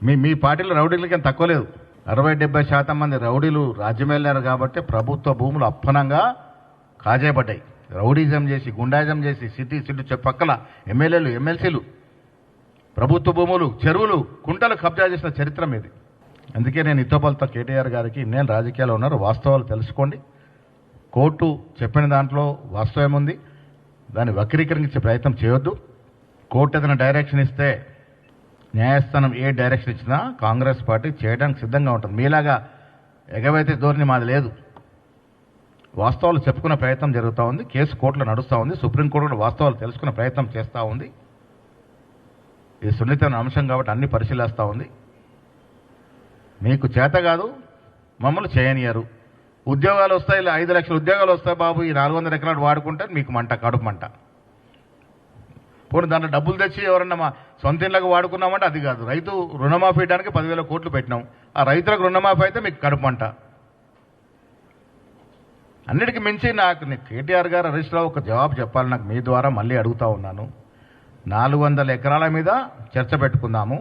మీ పార్టీలో రౌడీలకి తక్కువ లేదు. 60-70% మంది రౌడీలు రాజ్యం వెళ్ళారు కాబట్టి ప్రభుత్వ భూములు అప్పనంగా కాజేయబడ్డాయి. రౌడీజం చేసి, గుండాయిజం చేసి, సిటీ పక్కల ఎమ్మెల్యేలు, ఎమ్మెల్సీలు ప్రభుత్వ భూములు, చెరువులు, కుంటలు కబ్జా చేసిన చరిత్ర మీది. అందుకే నేను ఇతోపలతో కేటీఆర్ గారికి, నేను రాజకీయాల్లో ఉన్నారు, వాస్తవాలు తెలుసుకోండి. కోర్టు చెప్పిన దాంట్లో వాస్తవం ఉంది, దాన్ని వక్రీకరించే ప్రయత్నం చేయొద్దు. కోర్టు ఏదైనా డైరెక్షన్ ఇస్తే, న్యాయస్థానం ఏ డైరెక్షన్ ఇచ్చినా కాంగ్రెస్ పార్టీ చేయడానికి సిద్ధంగా ఉంటుంది. మీలాగా ఎగవైతే ధోరణి మాది లేదు. వాస్తవాలు చెప్పుకునే ప్రయత్నం జరుగుతూ ఉంది. కేసు కోర్టులో నడుస్తూ ఉంది. సుప్రీంకోర్టు కూడా వాస్తవాలు తెలుసుకునే ప్రయత్నం చేస్తూ ఉంది. ఇది సున్నితమైన అంశం కాబట్టి అన్ని పరిశీలిస్తూ ఉంది. మీకు చేత కాదు, మమ్మల్ని చేయనియరు. ఉద్యోగాలు వస్తాయి, 5 లక్షల ఉద్యోగాలు వస్తాయి బాబు, ఈ 400 ఎకరాలు వాడుకుంటే మీకు మంట, కడుపు మంట. పోనీ దాంట్లో డబ్బులు తెచ్చి ఎవరన్నా మా సొంత ఇళ్ళకు వాడుకున్నామంటే అది కాదు. రైతు రుణమాఫీ చేయడానికి 10,000 కోట్లు పెట్టినాం. ఆ రైతులకు రుణమాఫీ అయితే మీకు కడుపు మంట. అన్నిటికీ మించి నాకు కేటీఆర్ గారు హరీష్లో ఒక జవాబు చెప్పాలి. నాకు మీ ద్వారా మళ్ళీ అడుగుతా ఉన్నాను. 400 ఎకరాల మీద చర్చ పెట్టుకుందాము.